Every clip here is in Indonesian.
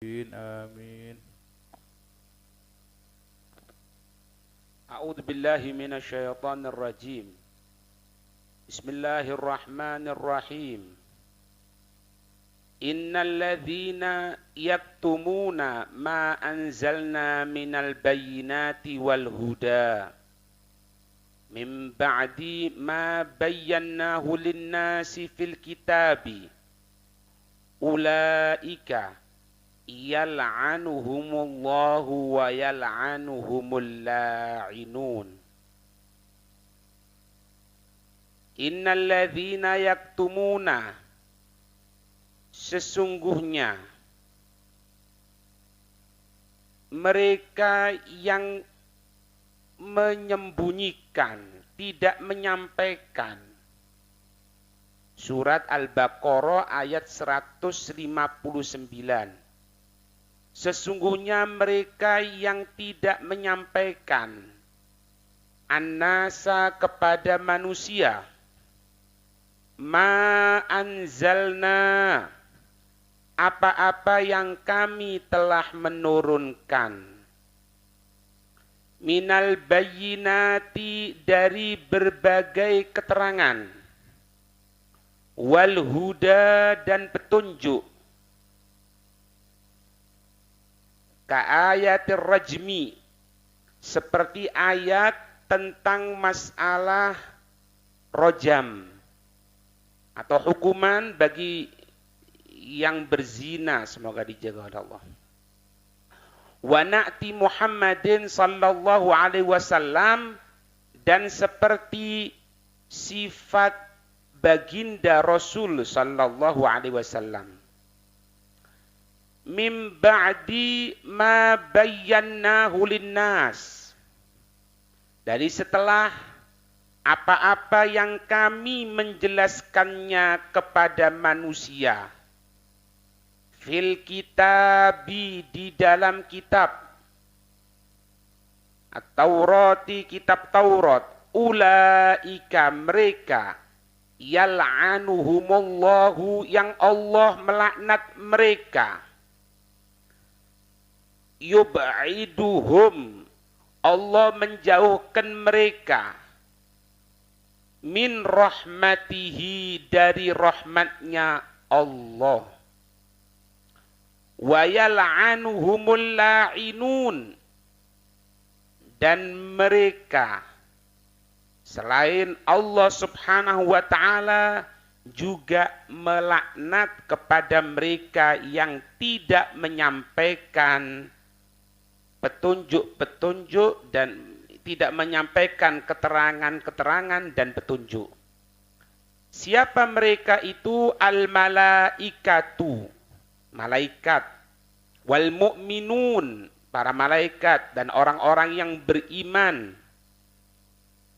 Amin. A'udzu billahi minasyaitonir rajim. Bismillahirrahmanirrahim. Innal ladzina yaktumuna ma anzalna minal bayyinati wal huda min ba'di ma bayyanahu lin-nasi fil kitabi ulaika yal'anuhumullahu wa yal'anuhumul la'inun. Innal ladzina yaktumuna, sesungguhnya mereka yang menyembunyikan, tidak menyampaikan. Surat Al-Baqarah ayat 159. Sesungguhnya mereka yang tidak menyampaikan an-nasa kepada manusia ma anzalna, apa-apa yang kami telah menurunkan, minal bayyinati, dari berbagai keterangan, wal huda, dan petunjuk, ka'ayatir rajmi, seperti ayat tentang masalah rojam atau hukuman bagi yang berzina, semoga dijaga oleh Allah. Wa na'ti Muhammadin sallallahu alaihi wasallam, dan seperti sifat baginda Rasul sallallahu alaihi wasallam. Mim ba'di ma bayyannahu linnas, dari setelah apa-apa yang kami menjelaskannya kepada manusia, fil kitabi, di dalam kitab at-Taurati, kitab Taurat, ulaika, mereka, yal'anuhumullahu, yang Allah melaknat mereka, yub'iduhum, Allah menjauhkan mereka, min rahmatihi, dari rahmatnya Allah, wa yal'anuhumul la'inun, dan mereka selain Allah subhanahu wa ta'ala juga melaknat kepada mereka yang tidak menyampaikan petunjuk-petunjuk dan tidak menyampaikan keterangan-keterangan dan petunjuk. Siapa mereka itu? Al-malaikatu, malaikat, wal mu'minun, para malaikat dan orang-orang yang beriman,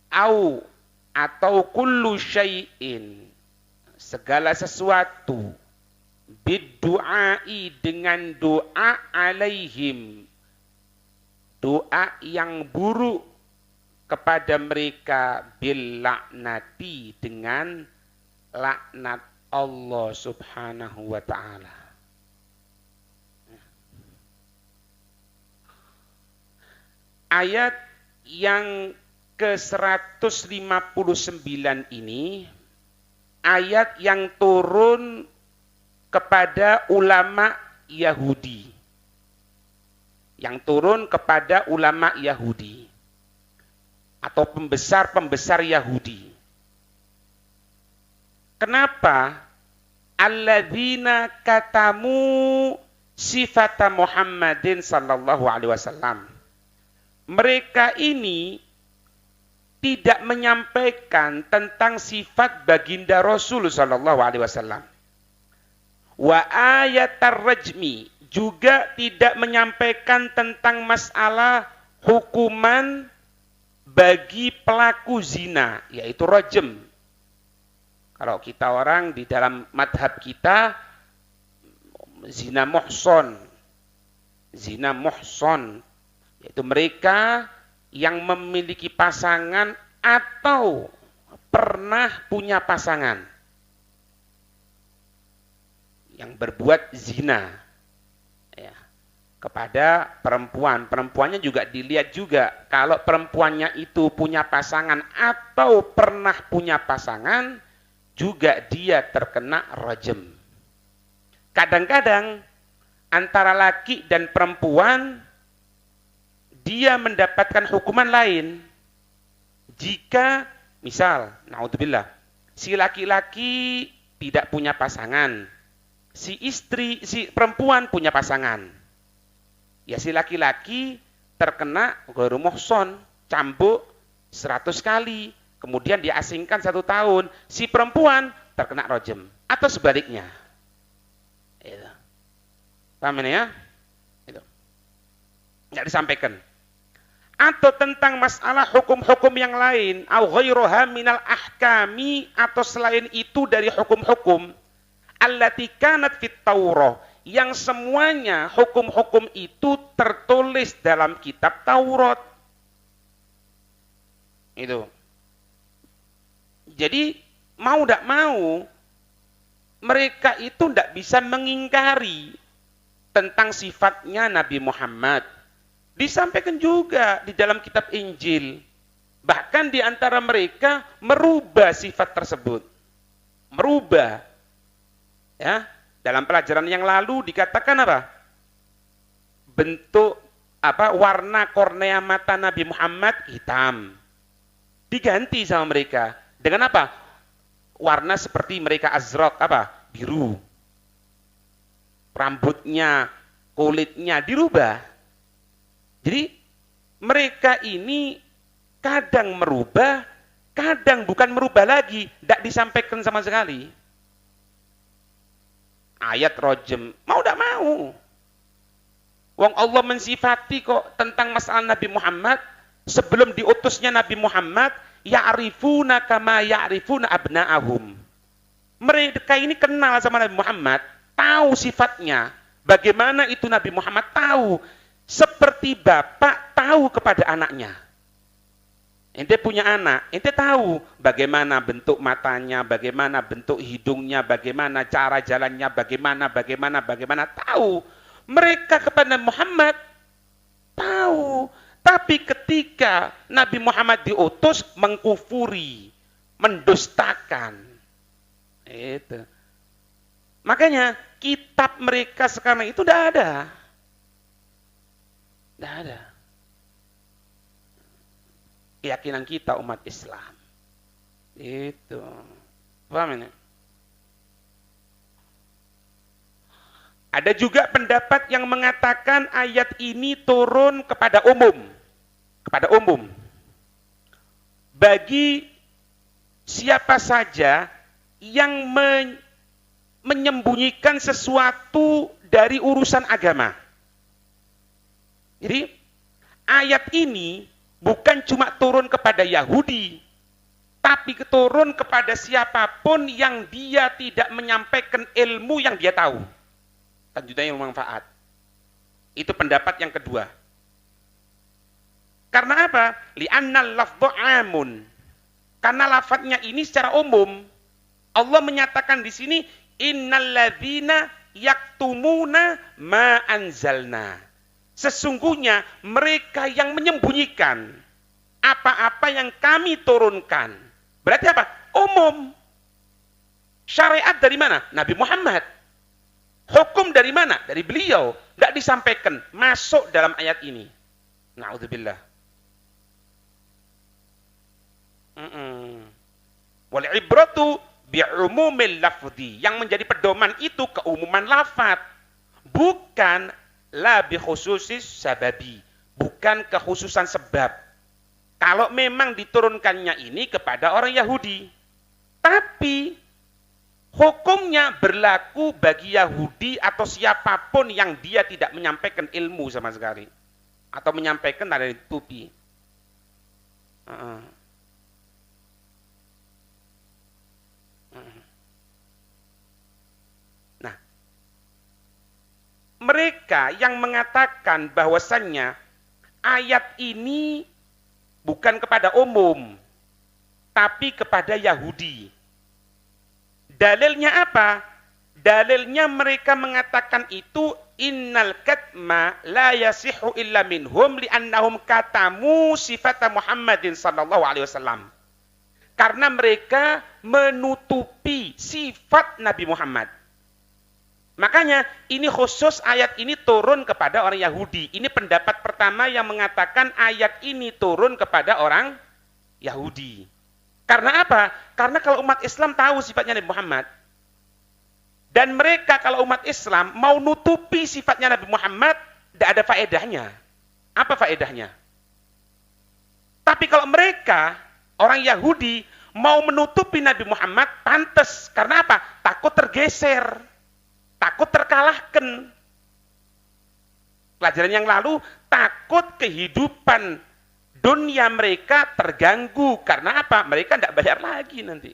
atau kullu syai'in, segala sesuatu, biddu'ai, dengan doa, alaihim, doa yang buruk kepada mereka, bil laknati, dengan laknat Allah subhanahu wa ta'ala. Ayat yang ke-159 ini ayat yang turun kepada ulama Yahudi, yang turun kepada ulama Yahudi atau pembesar-pembesar Yahudi. Kenapa? Alladzina katamu sifata Muhammadin sallallahu alaihi wasallam. Mereka ini tidak menyampaikan tentang sifat baginda Rasul sallallahu alaihi wasallam. Wa ayatar rajmi, juga tidak menyampaikan tentang masalah hukuman bagi pelaku zina, yaitu rajm. Kalau kita orang di dalam madhab kita, zina muhson, yaitu mereka yang memiliki pasangan atau pernah punya pasangan yang berbuat zina. Ya. kepada perempuan. Perempuannya juga dilihat juga. Kalau perempuannya itu punya pasangan atau pernah punya pasangan, juga dia terkena rajam. Kadang-kadang antara laki dan perempuan dia mendapatkan hukuman lain. Jika misal, naudzubillah, si laki-laki tidak punya pasangan, si perempuan punya pasangan. Ya si laki-laki terkena ghairu muhson, cambuk 100 kali, kemudian diasingkan 1 tahun. Si perempuan terkena rajam atau sebaliknya. Itu. Paham ini ya? Itu. Nggak disampaikan. Atau tentang masalah hukum-hukum yang lain, au ghairuha minal ahkami, atau selain itu dari hukum-hukum allati kanat fit Taurah, yang semuanya hukum-hukum itu tertulis dalam kitab Taurat. Itu. Jadi mau tidak mau mereka itu tidak bisa mengingkari tentang sifatnya Nabi Muhammad. Disampaikan juga di dalam kitab Injil. Bahkan di antara mereka merubah sifat tersebut. Merubah. Ya, dalam pelajaran yang lalu dikatakan apa? Bentuk warna kornea mata Nabi Muhammad hitam. Diganti sama mereka. Dengan apa? Warna seperti mereka azraq, biru. Rambutnya, kulitnya dirubah. Jadi mereka ini kadang merubah, kadang bukan merubah lagi, tidak disampaikan sama sekali. Ayat rajam, mau tidak mau. Wong Allah mensifati kok tentang masalah Nabi Muhammad, sebelum diutusnya Nabi Muhammad, ya'rifuna kama ya'rifuna abna'ahum. Mereka ini kenal sama Nabi Muhammad, tahu sifatnya. Bagaimana itu Nabi Muhammad tahu. Seperti bapak tahu kepada anaknya. Ente punya anak, ente tahu bagaimana bentuk matanya, bagaimana bentuk hidungnya, bagaimana cara jalannya, bagaimana, tahu. Mereka kepada Muhammad tahu. Tapi ketika Nabi Muhammad diutus, mengkufuri, mendustakan. Itu. Makanya kitab mereka sekarang itu tidak ada. Tidak ada. Keyakinan kita umat Islam. Itu. Paham ini? Ada juga pendapat yang mengatakan ayat ini turun kepada umum. Kepada umum. Bagi siapa saja yang menyembunyikan sesuatu dari urusan agama. Jadi ayat ini bukan cuma turun kepada Yahudi, tapi turun kepada siapapun yang dia tidak menyampaikan ilmu yang dia tahu. Lanjutannya yang bermanfaat. Itu pendapat yang kedua. Karena apa? Li'annal lafdhu amun. Karena lafadznya ini secara umum. Allah menyatakan di sini, innalladzina yaktumuna ma anzalna. Sesungguhnya mereka yang menyembunyikan apa-apa yang kami turunkan. Berarti apa? Umum. Syariat dari mana? Nabi Muhammad. Hukum dari mana? Dari beliau. Tidak disampaikan. Masuk dalam ayat ini. Na'udzubillah. Wal ibratu bi'umumil lafzi. Yang menjadi pedoman itu keumuman lafaz. Bukan la bi khususis sababi, bukan kekhususan sebab. Kalau memang diturunkannya ini kepada orang Yahudi, tapi hukumnya berlaku bagi Yahudi atau siapapun yang dia tidak menyampaikan ilmu sama sekali atau menyampaikan dari tupi. Mereka yang mengatakan bahwasannya ayat ini bukan kepada umum, tapi kepada Yahudi. Dalilnya apa? Dalilnya mereka mengatakan itu innal katma la yasihu illa minhum li'annahum katamu sifata Muhammadin sallallahu alaihi wasallam. Karena mereka menutupi sifat Nabi Muhammad. Makanya ini khusus ayat ini turun kepada orang Yahudi. Ini pendapat pertama yang mengatakan ayat ini turun kepada orang Yahudi. Karena apa? Karena kalau umat Islam tahu sifatnya Nabi Muhammad, dan mereka kalau umat Islam mau nutupi sifatnya Nabi Muhammad, tidak ada faedahnya. Apa faedahnya? Tapi kalau mereka, orang Yahudi, mau menutupi Nabi Muhammad, pantas. Karena apa? Takut tergeser. Takut terkalahkan. Pelajaran yang lalu, takut kehidupan dunia mereka terganggu. Karena apa? Mereka tidak bayar lagi nanti.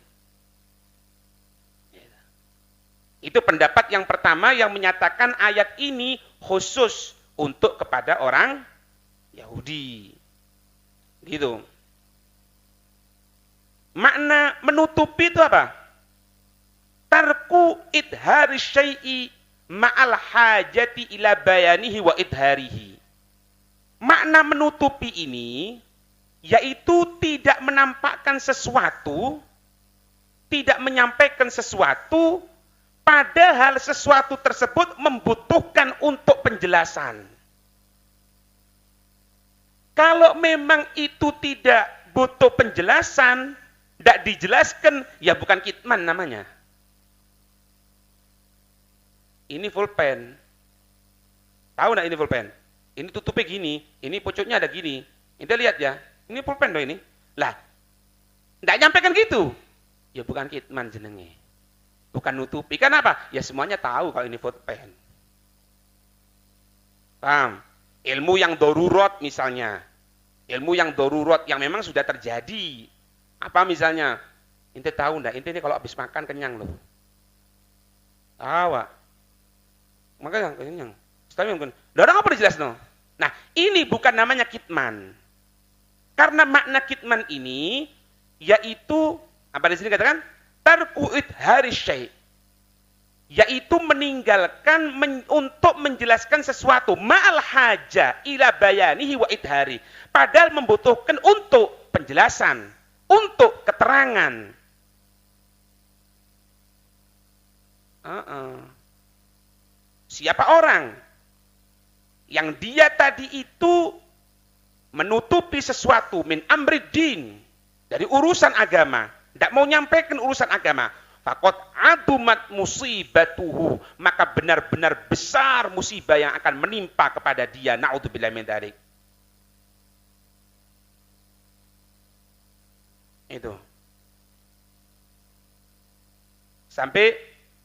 Itu pendapat yang pertama yang menyatakan ayat ini khusus untuk kepada orang Yahudi. Gitu. Makna menutupi itu apa? Tarku idhari syai'i ma'al hajati ila bayanihi wa idharihi. Makna menutupi ini yaitu tidak menampakkan sesuatu, tidak menyampaikan sesuatu, padahal sesuatu tersebut membutuhkan untuk penjelasan. Kalau memang itu tidak butuh penjelasan, tidak dijelaskan, ya bukan kitman namanya. Ini pulpen. Tahu nggak ini pulpen? Ini tutupnya gini, ini pucuknya ada gini. Ente lihat ya, ini pulpen loh ini. Lah, tidak nyampaikan gitu. Ya bukan kitman jenenge. Bukan nutupi. Kenapa? Ya semuanya tahu kalau ini pulpen. Paham? Ilmu yang darurat misalnya. Ilmu yang darurat yang memang sudah terjadi. Apa misalnya? Ente tahu enggak? Ente ini kalau habis makan kenyang loh. Tahu, Pak. Makanya kenyang. Tapi mungkin, orang apa dijelas no? Nah, ini bukan namanya kitman. Karena makna kitman ini yaitu apa di sini katakan? Tarku idhari syai'. Yaitu meninggalkan untuk menjelaskan sesuatu ma'al haja ila bayanihi wa idhari. Padahal membutuhkan untuk penjelasan, untuk keterangan. Siapa orang yang dia tadi itu menutupi sesuatu min amriddin dari urusan agama, tidak mau nyampaikan urusan agama, faqad adumat musibatuhu, maka benar-benar besar musibah yang akan menimpa kepada dia. Na'udzubillahi min dzalik. Itu. Sampai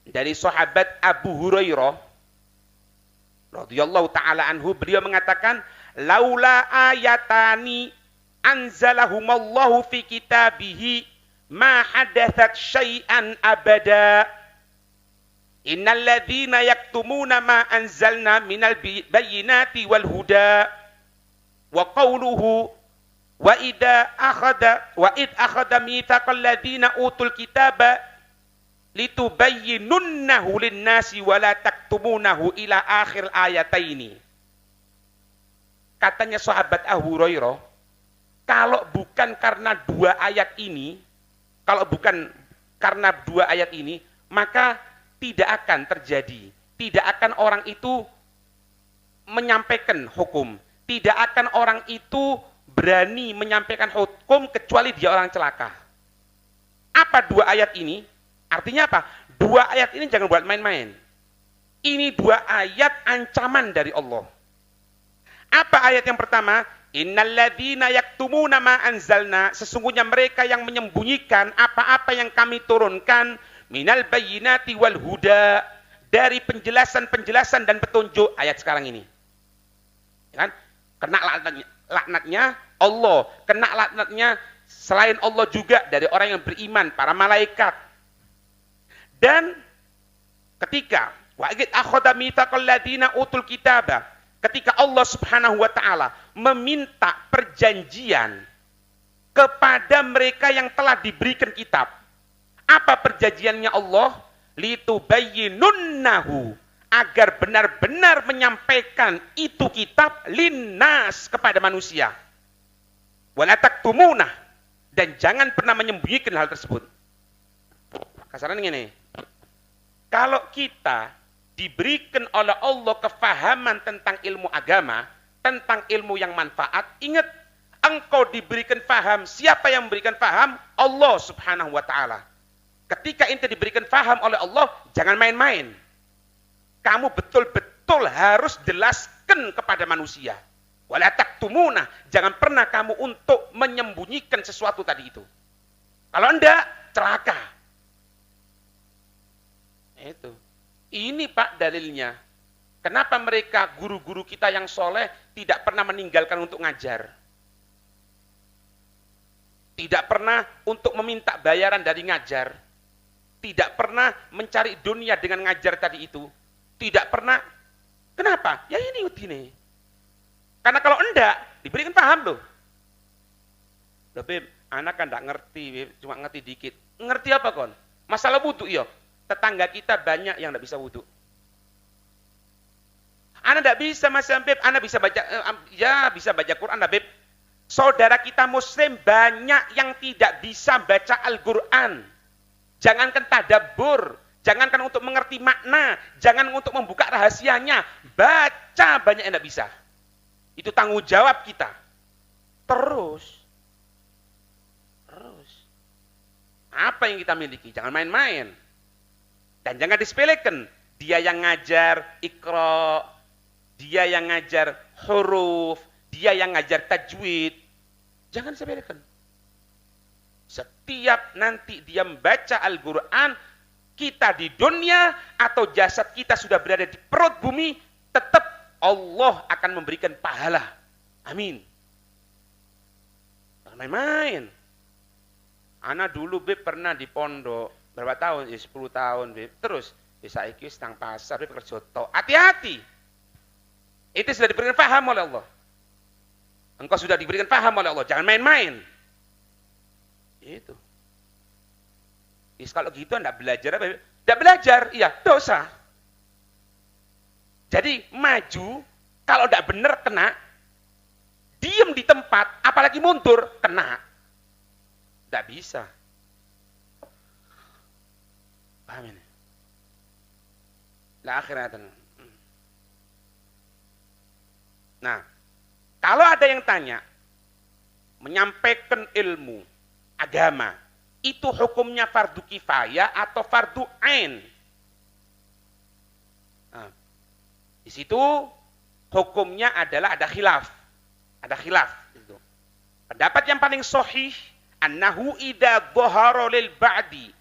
dari sahabat Abu Hurairah radhiyallahu taala anhu, beliau mengatakan, laula ayatani anzalahumallahu fi kitabihi ma hadathat syai'an abada. Innal ladzina yaktumuna ma anzalna minal bayyinati wal huda wa qawluhu wa id akhadha mitsaqal ladzina utul kitaba litubayyinunnahu linnasi wa la taktumunahu ila akhir ayataini. Katanya sahabat Abu Hurairah, kalau bukan karena dua ayat ini, maka tidak akan terjadi, tidak akan orang itu menyampaikan hukum, tidak akan orang itu berani menyampaikan hukum kecuali dia orang celaka. Apa dua ayat ini? Artinya apa? Dua ayat ini jangan buat main-main. Ini dua ayat ancaman dari Allah. Apa ayat yang pertama? Innal ladzina yaktumuna ma anzalna, sesungguhnya mereka yang menyembunyikan apa-apa yang kami turunkan minal bayyinati wal huda, dari penjelasan-penjelasan dan petunjuk. Ayat sekarang ini. Ya kan? Kena laknatnya Allah, kena laknatnya selain Allah juga dari orang yang beriman, para malaikat. Dan ketika wa'id akhadha mitsaqal ladzina utul kitaba, ketika Allah Subhanahu wa taala meminta perjanjian kepada mereka yang telah diberikan kitab. Apa perjanjiannya Allah? Litubayyinunnahu, agar benar-benar menyampaikan itu kitab linnas kepada manusia. Wala taktumunah, dan jangan pernah menyembunyikan hal tersebut. Kasarannya ini, kalau kita diberikan oleh Allah kefahaman tentang ilmu agama, tentang ilmu yang manfaat, ingat, engkau diberikan faham. Siapa yang memberikan faham? Allah subhanahu wa ta'ala. Ketika ente diberikan faham oleh Allah, jangan main-main. Kamu betul-betul harus jelaskan kepada manusia. Wala taktumuna, jangan pernah kamu untuk menyembunyikan sesuatu tadi itu. Kalau enggak, celaka. Itu. Ini Pak dalilnya. Kenapa mereka guru-guru kita yang soleh tidak pernah meninggalkan untuk ngajar? Tidak pernah untuk meminta bayaran dari ngajar. Tidak pernah mencari dunia dengan ngajar tadi itu. Tidak pernah. Kenapa? Ya ini udine. Karena kalau enggak, diberikan paham loh. Loh Beb, anak kan enggak ngerti, Beb. Cuma ngerti dikit. Ngerti apa kon? Masalah wudhu iya. Tetangga kita banyak yang enggak bisa wudhu. Anak enggak bisa Mas Beb, anak bisa baca, ya bisa baca Quran Beb. Saudara kita muslim banyak yang tidak bisa baca Al-Quran. Jangankan tadabbur, jangankan untuk mengerti makna, jangan untuk membuka rahasianya. Baca banyak yang tidak bisa. Itu tanggung jawab kita. Terus. Apa yang kita miliki? Jangan main-main. Dan jangan disepelekan. Dia yang ngajar Iqra, dia yang ngajar huruf, dia yang ngajar tajwid. Jangan sepelekan. Setiap nanti dia membaca Al-Quran, kita di dunia atau jasad kita sudah berada di perut bumi, tetap Allah akan memberikan pahala. Amin. Jangan main-main. Ana dulu Beb pernah di pondok, berapa tahun? Ya 10 tahun Beb. Terus, saiki wis nang pasar Beb kerja tok. Hati-hati. Itu sudah diberikan paham oleh Allah. Engkau sudah diberikan paham oleh Allah, jangan main-main. Itu. Kalau gitu enggak belajar apa? Enggak belajar, iya, dosa. Jadi maju, kalau enggak benar kena. Diem di tempat, apalagi mundur, kena. Enggak bisa. Paham ini? Lah akhirnya. Nah, kalau ada yang tanya, menyampaikan ilmu agama, itu hukumnya fardu kifayah atau fardu ain? Nah, di situ hukumnya adalah ada khilaf. Ada khilaf. Gitu. Pendapat yang paling sahih, annahu idza dhahara lil ba'di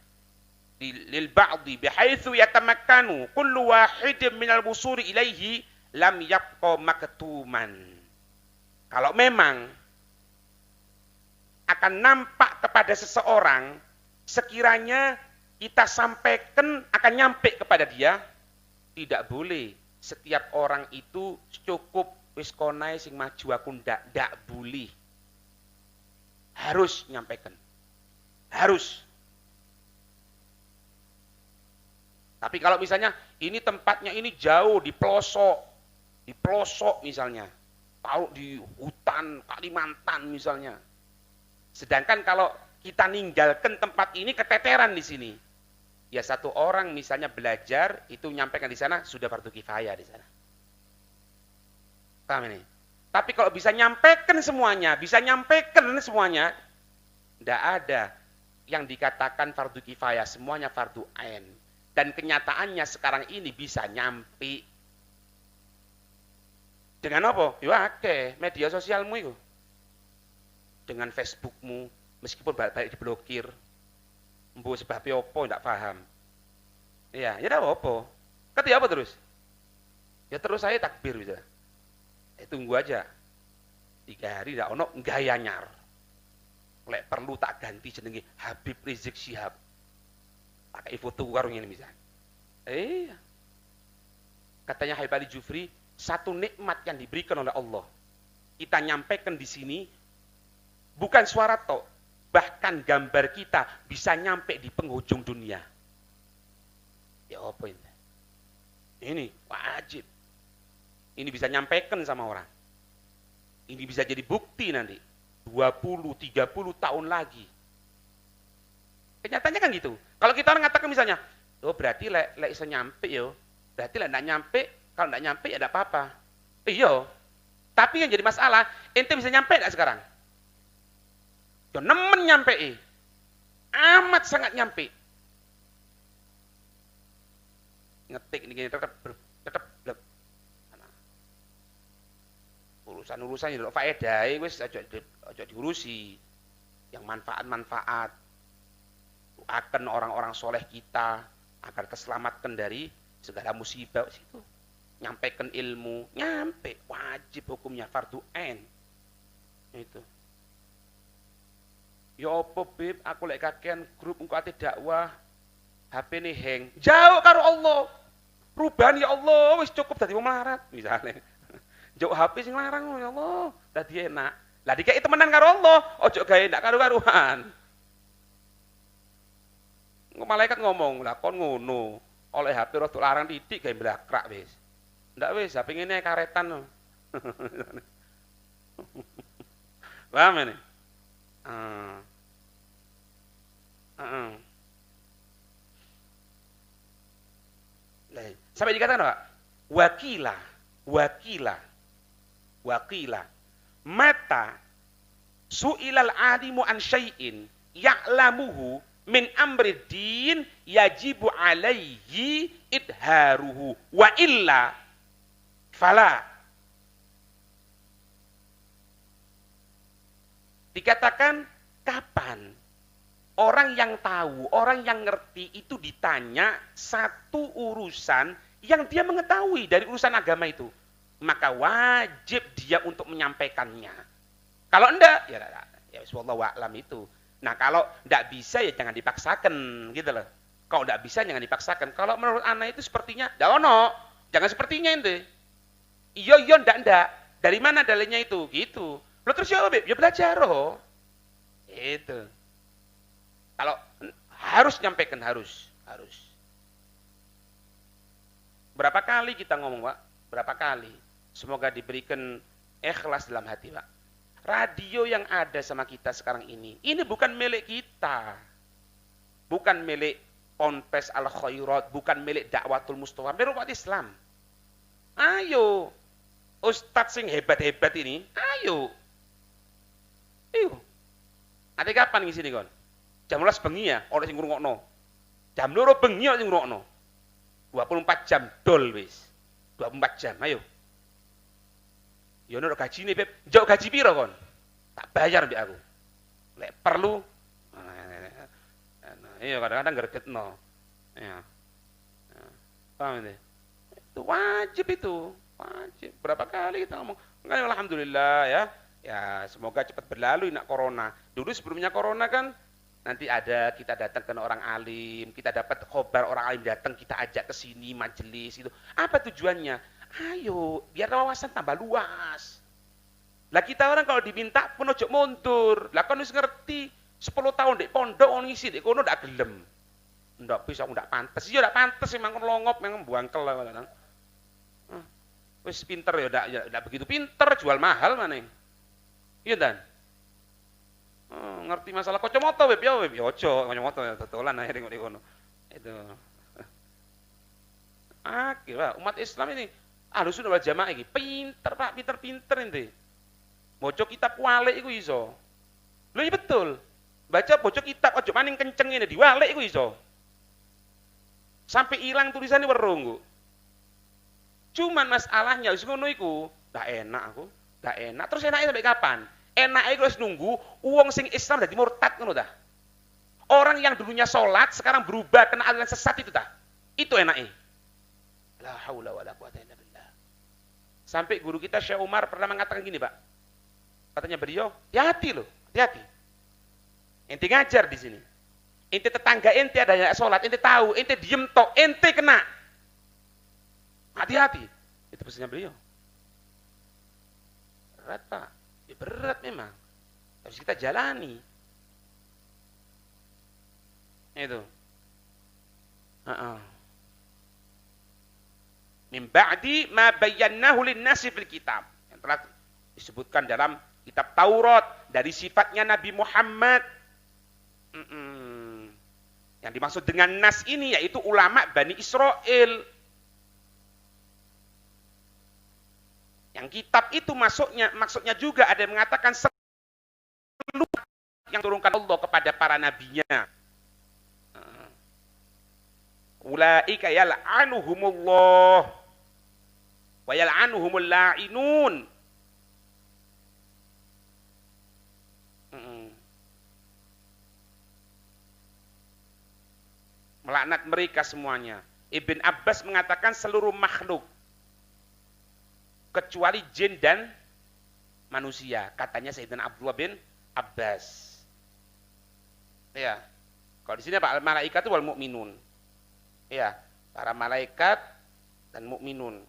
bihaitsu yatamakkanu kullu wahidin minal wusuli ilaihi lam yabqa maktuman. Kalau memang akan nampak kepada seseorang, sekiranya kita sampaikan akan nyampe kepada dia, tidak boleh setiap orang itu cukup wis konai sing maju aku ndak boleh. Harus nyampaikan. Harus. Tapi kalau misalnya ini tempatnya ini jauh di pelosok misalnya, taruh di hutan Kalimantan misalnya. Sedangkan kalau kita ninggalkan tempat ini keteteran di sini, ya satu orang misalnya belajar itu nyampaikan di sana sudah fardu kifayah di sana. Paham ini? Tapi kalau bisa nyampaikan semuanya, tidak ada yang dikatakan fardu kifayah, semuanya fardu ain. Dan kenyataannya sekarang ini bisa nyampe. Dengan apa? Ya akeh media sosialmu itu. Dengan Facebookmu, meskipun baik diblokir, mbuh sebabnya apa tidak paham. Iya, ya tidak apa. Kata apa terus? Ya terus saya takbir bisa. Tunggu aja. 3 hari tidak ono gaya nyar. Lek perlu tak ganti jenenge Habib Rizik Syihab. Pakai foto warung ini misalnya. Iya. Katanya Habib Ali Jufri, satu nikmat yang diberikan oleh Allah. Kita nyampaikan di sini bukan suara tok, bahkan gambar kita bisa nyampe di penghujung dunia. Ya apa ini? Ini wajib. Ini bisa nyampaikan sama orang. Ini bisa jadi bukti nanti. 20, 30 tahun lagi. Kenyataannya kan gitu. Kalau kita orang ngatakan misalnya, oh berarti lek iso nyampe yo. Berarti lek enggak nyampe, kalau enggak nyampe ya enggak apa-apa. Iya. Tapi yang jadi masalah, ente bisa nyampe enggak sekarang? Yo nemen nyampe. Amat sangat nyampe. Ngetik ini tetap urusan-urusan yang faedah wis aja diurusi. Yang manfaat-manfaat akan orang-orang soleh kita agar keselamatkan dari segala musibah situ. Nyampaikan ilmu, nyampe wajib hukumnya fardu ain. Itu. Ya apa bib, aku lek kakean grup engko ate dakwah HP ne hang. Jauh karo Allah. Rubahan ya Allah wis cukup dadi wong melarat misalnya. Jauh HP sing larang ya Allah, dadi enak. Lah dikek temenan karo Allah, ojo gawe ndak karo-karuan. Malaikat ngomong, lah kon ngono, oleh HP rada larang titik gawe blakrak wis. Ndak wis, HP ngene karetan. Paham ini? Sampai dikatakan apa? Wakila. Mata su'ilal alimu an syai'in ya'lamuhu min amri din yajibu alaihi idharuhu wa illa fala. Dikatakan kapan orang yang tahu, orang yang ngerti itu ditanya satu urusan yang dia mengetahui dari urusan agama itu, maka wajib dia untuk menyampaikannya. Kalau enggak, ya wallahu a'lam itu. Nah, kalau enggak bisa ya jangan dipaksakan, gitu loh. Kalau enggak bisa jangan dipaksakan. Kalau menurut anak itu sepertinya, jangan sepertinya ente. Iya, enggak. Dari mana dalilnya itu? Gitu. Lo terus ya belajar loh. Itu. Kalau harus nyampaikan harus. Berapa kali kita ngomong, Pak? Berapa kali? Semoga diberikan ikhlas dalam hati, Pak. Radio yang ada sama kita sekarang ini bukan milik kita. Bukan milik Ponpes Al Khairat, bukan milik Dakwatul Mustafa, milik umat Islam. Ayo. Ustadz sing hebat-hebat ini, ayo. Ate kapan ngisi nih kon? Jam 12 bengi ya, orang sing ngrungokno. Jam 2 bengi orang sing ngrungokno. 24 jam dol wis. 24 jam, ayo. Ya ono gaji nih, Beb. Njok gaji piro kon? Tak bayar mbek aku. Lek perlu iya kadang-kadang gregetno. Ya. Paham ini? Itu wajib itu. Wajib. Berapa kali kita ngomong, alhamdulillah ya. Ya, semoga cepat berlalu nak corona. Dulu sebelumnya corona kan nanti ada kita datang ke orang alim, kita dapat khobar orang alim datang, kita ajak ke sini majelis itu. Apa tujuannya? Ayo, biar wawasan tambah luas. Lah kita orang kalau diminta pun ojo mundur. Lah kan wis ngerti 10 tahun dek pondok on ngisi dek kono ndak gelem. Ndak bisa ndak pantes. Iya ndak pantes memang longop memang buangkel lah kadang. Wis pinter ya ndak begitu pinter, jual mahal maneh. Iya dan. Ngerti masalah kacamata web ya ojo kacamata ya totolan ae ning kono. Itu. Akhirnya umat Islam ini Ahlussunnah wal Jamaah iki pinter Pak, pinter ente. Maca kitab walik iku iso. Lho iya betul. Baca bocah kitab ojo maning kenceng ini diwalik iku iso. Sampai hilang tulisannya werung. Cuman masalahnya wis ngono iku, ndak enak aku. Ndak enak. Terus enaknya sampai kapan? Enaknya harus nunggu uang sing Islam dadi murtad ngono dah. Orang yang dulunya sholat sekarang berubah kena aliran sesat itu dah. Itu enaknya. La haula wala quwata illa billah. Sampai guru kita Syekh Umar pernah mengatakan gini, Pak. Katanya beliau, hati-hati loh, hati-hati. Ente ngajar di sini. Ente tetangga ente ada yang sholat, ente tahu, ente diem tok, ente kena. Hati-hati. Itu pesannya beliau. Berat, Pak. Ya berat memang. Harus kita jalani. Itu. Min ba'di ma bayyanahu lin-nasi fil kitab. Yang telah disebutkan dalam kitab Taurat dari sifatnya Nabi Muhammad. Yang dimaksud dengan nas ini yaitu ulama Bani Israel. Yang kitab itu maksudnya juga ada yang mengatakan seluruh yang turunkan Allah kepada para nabinya. Ulaika yal'anuhumullah wa yal'anuhumul la'inun. Melaknat mereka semuanya. Ibn Abbas mengatakan seluruh makhluk kecuali jin dan manusia, katanya Sayyidina Abdullah bin Abbas. Ya. Kalau di sini apa? Al-malaikat wal mu'minun. Ya, para malaikat dan mukminun.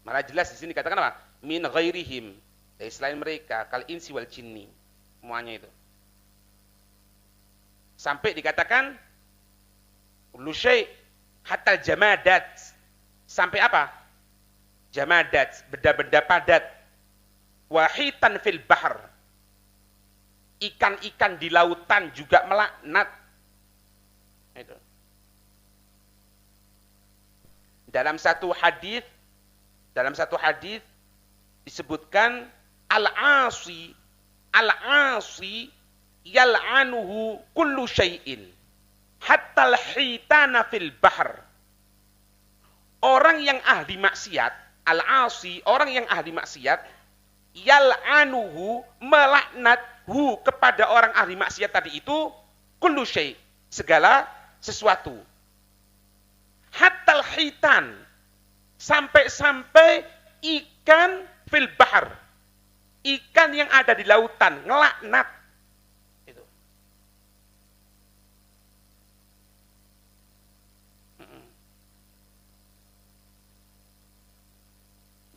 Malah jelas di sini katakan apa? Min ghairihim, dari selain mereka, kal insi wal jinni. Semuanya itu. Sampai dikatakan kullu syai' hatta jamadat. Sampai apa? Jamadat, benda-benda padat. Wahitan fil bahr. Ikan-ikan di lautan juga melaknat. Itu. Dalam satu hadis disebutkan al-asi yal'anuhu kullu syai'in hatta al-hitana fil bahr. Orang yang ahli maksiat, al-asi, orang yang ahli maksiat, yal'anuhu, melaknathu kepada orang ahli maksiat tadi itu, kullu syai', segala sesuatu. Hatta al-hitan, sampai-sampai ikan fil bahr, ikan yang ada di lautan, ngelaknat. Itu.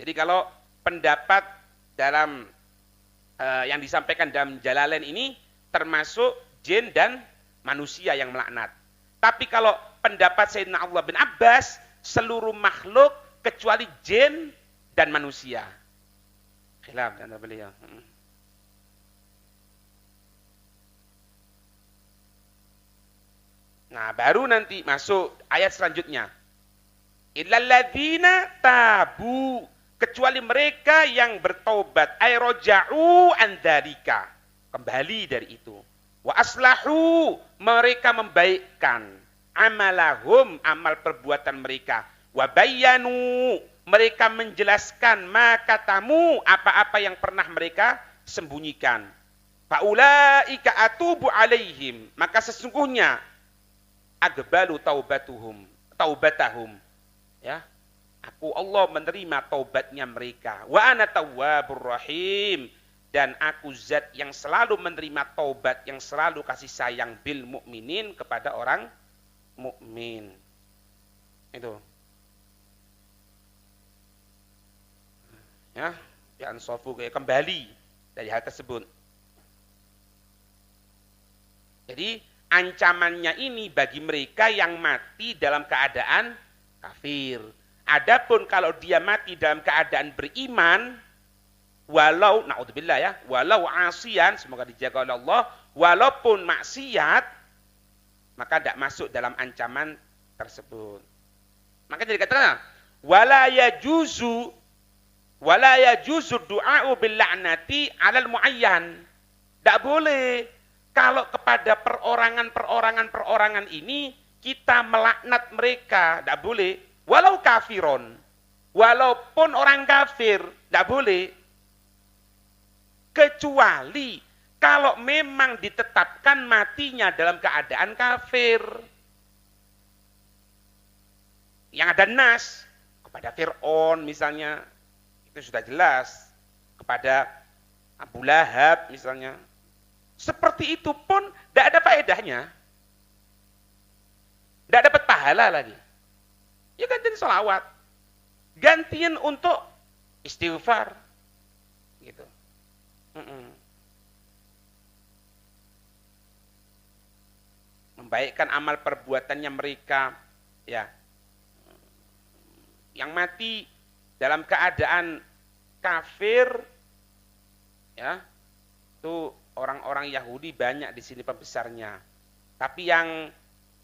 Jadi kalau pendapat dalam yang disampaikan dalam Jalalain ini termasuk jin dan manusia yang melaknat. Tapi kalau pendapat Sayyidina Abdullah bin Abbas, seluruh makhluk kecuali jin dan manusia. Khilaf dan beliau. Nah, baru nanti masuk ayat selanjutnya. Illal ladzina tabu, kecuali mereka yang bertaubat, ay raja'u an dzalika, kembali dari itu. Wa aslahu, mereka membaikkan amalahum, amal perbuatan mereka. Wa bayyanu, mereka menjelaskan makatamu, apa-apa yang pernah mereka sembunyikan. Faulaika atubu alaihim, maka sesungguhnya agbalu taubatahum, ya. Aku Allah menerima taubatnya mereka. Wa ana tawwabur rahim, dan aku zat yang selalu menerima taubat, yang selalu kasih sayang bil mukminin, kepada orang mukmin. Itu. Ya, ya ansofu, kembali dari hal tersebut. Jadi ancamannya ini bagi mereka yang mati dalam keadaan kafir. Adapun kalau dia mati dalam keadaan beriman, walau naudzubillah ya, walau asian, semoga dijaga oleh Allah, walaupun maksiat, maka tidak masuk dalam ancaman tersebut. Maka jadi katakan, wala yajuzu du'a'u bil la'nati 'alal muayyan. Tidak boleh kalau kepada perorangan ini kita melaknat mereka, tidak boleh. Walau kafiron, walaupun orang kafir, tidak boleh. Kecuali kalau memang ditetapkan matinya dalam keadaan kafir. Yang ada nas, kepada Fir'aun misalnya, itu sudah jelas. Kepada Abu Lahab misalnya. Seperti itu pun tidak ada faedahnya. Tidak dapat pahala lagi. Ya gantian sholawat. Gantian untuk istighfar. Gitu. membaikkan amal perbuatannya mereka, ya. Yang mati dalam keadaan kafir, ya, itu orang-orang Yahudi banyak di sini pembesarnya. Tapi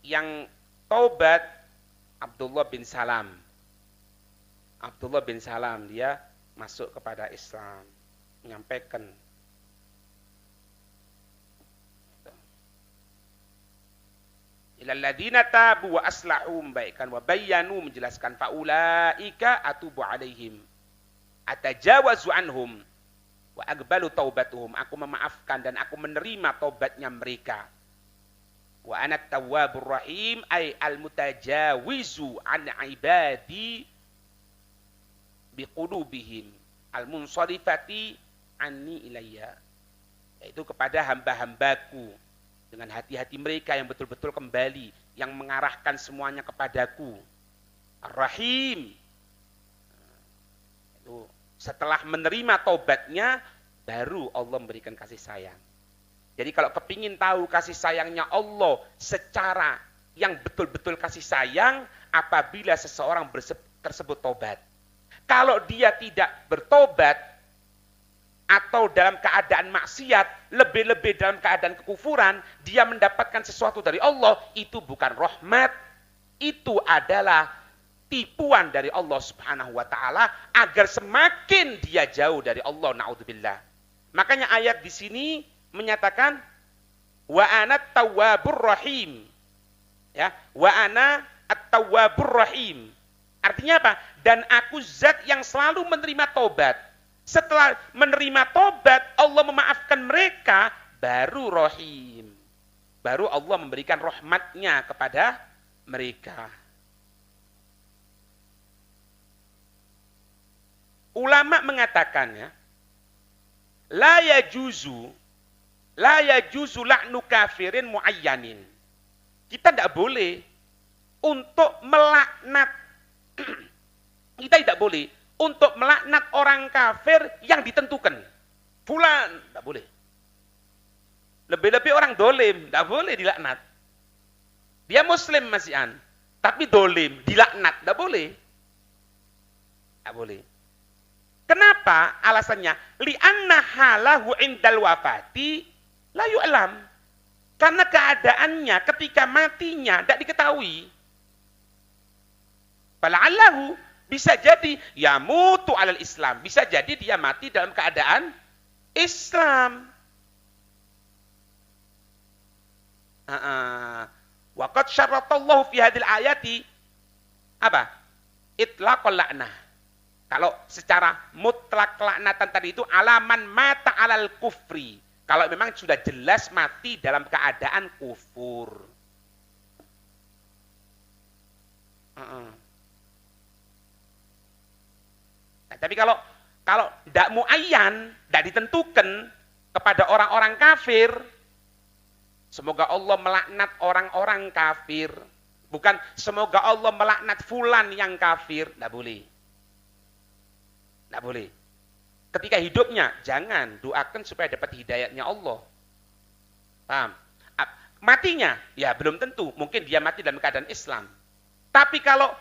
yang taubat Abdullah bin Salam. Abdullah bin Salam dia masuk kepada Islam, menyampaikan. Ilal ladzina tabu wa aslahu, membaikkan, wa bayyanu, menjelaskan, faulaika atubu alaihim atajawazu anhum wa aqbalu taubatuhum, aku memaafkan dan aku menerima taubatnya mereka. Wa ana tawwabur rahim, ay al mutajawizu an ibadi biqulubihim al munsarifati anni ilayya, yaitu kepada hamba-hambaku dengan hati-hati mereka yang betul-betul kembali, yang mengarahkan semuanya kepadaku. Ar-Rahim, itu setelah menerima taubatnya baru Allah memberikan kasih sayang. Jadi kalau kepingin tahu kasih sayangnya Allah secara yang betul-betul kasih sayang, apabila seseorang tersebut taubat. Kalau dia tidak bertobat atau dalam keadaan maksiat, lebih-lebih dalam keadaan kekufuran, dia mendapatkan sesuatu dari Allah, itu bukan rahmat, itu adalah tipuan dari Allah Subhanahu wa taala agar semakin dia jauh dari Allah, naudzubillah. Makanya ayat di sini menyatakan wa ana tawwabur rahim. Ya, wa ana at-tawwabur rahim. Artinya apa? Dan aku zat yang selalu menerima tobat. Setelah menerima tobat, Allah memaafkan mereka, baru rahim. Baru Allah memberikan rahmatnya kepada mereka. Ulama mengatakan, ya, la yajuzu la'nu kafirin muayyanin. Kita tidak boleh untuk melaknat. Kita tidak boleh untuk melaknat orang kafir yang ditentukan. Fulan, tidak boleh. Lebih-lebih orang dolim, tidak boleh dilaknat. Dia muslim masihan, tapi dolim, dilaknat, tidak boleh. Tidak boleh. Kenapa? Alasannya, li'anna halahu indal wafati la yu'lam. Karena keadaannya ketika matinya tidak diketahui. Fala'allahu, bisa jadi yamutu alal Islam, bisa jadi dia mati dalam keadaan Islam. Wa qad syaratallahu fi hadhil ayati apa? Itlaqul la'nah. Kalau secara mutlak laknatan tadi itu alaman mata alal kufri. Kalau memang sudah jelas mati dalam keadaan kufur. Nah, tapi kalau tidak muayyan, tidak ditentukan kepada orang-orang kafir, semoga Allah melaknat orang-orang kafir. Bukan semoga Allah melaknat fulan yang kafir, tidak boleh. Tidak boleh. Ketika hidupnya, jangan doakan supaya dapat hidayatnya Allah. Paham? Matinya, ya belum tentu. Mungkin dia mati dalam keadaan Islam. Tapi kalau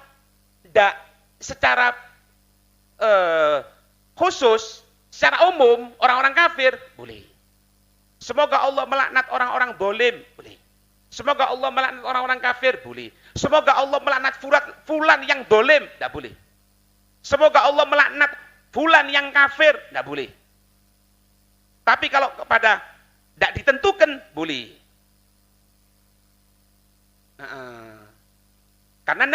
tidak secara khusus, secara umum, orang-orang kafir, boleh. Semoga Allah melaknat orang-orang dolim, boleh. Semoga Allah melaknat orang-orang kafir, boleh. Semoga Allah melaknat fulan yang dolim, tidak boleh. Semoga Allah melaknat fulan yang kafir, tidak boleh. Tapi kalau kepada tidak ditentukan, boleh. Karena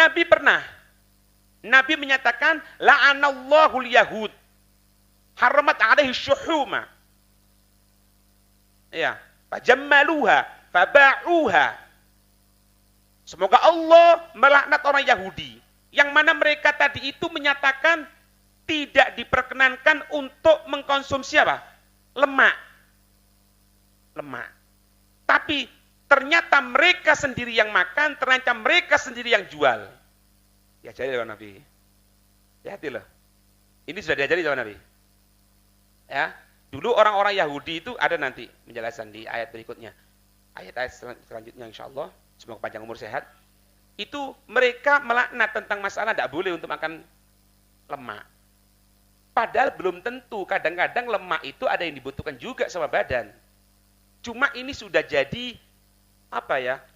Nabi menyatakan la'anallahu al-yahud haramat 'alaihi syuhuma. Ya, fajammaluha faba'uha. Semoga Allah melaknat orang Yahudi yang mana mereka tadi itu menyatakan tidak diperkenankan untuk mengkonsumsi apa? Lemak. Tapi ternyata mereka sendiri yang makan, ternyata mereka sendiri yang jual. Ya jadi sama Nabi. Hati-hati loh. Ini sudah diajari sama Nabi. Ya, dulu orang-orang Yahudi itu ada nanti penjelasan di ayat berikutnya. Ayat-ayat selanjutnya insya Allah. semoga panjang umur sehat, itu mereka melaknat tentang masalah tidak boleh untuk makan lemak. Padahal belum tentu, kadang-kadang lemak itu ada yang dibutuhkan juga sama badan. Cuma ini sudah jadi,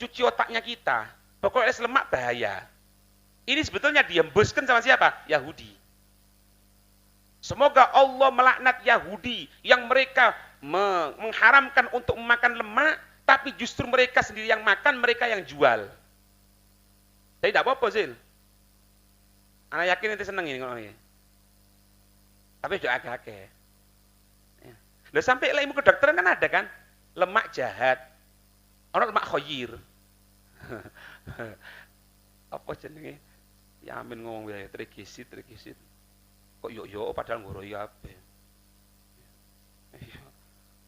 cuci otaknya kita. Pokoknya lemak bahaya. Ini sebetulnya dihembuskan sama siapa? Yahudi. Semoga Allah melaknat Yahudi yang mereka mengharamkan untuk memakan lemak, tapi justru mereka sendiri yang makan, mereka yang jual. Jadi tidak apa-apa, Zil. Anak yakin nanti seneng ini kalau ini. Tapi sudah agak-agak. Loh, sampai ilmu kedokteran kan ada kan? Lemak jahat. Orang lemak khoyir. Apa jenenge? Ya amin ngomong ya, trigisit. Kok yo padahal ngoro ya apa.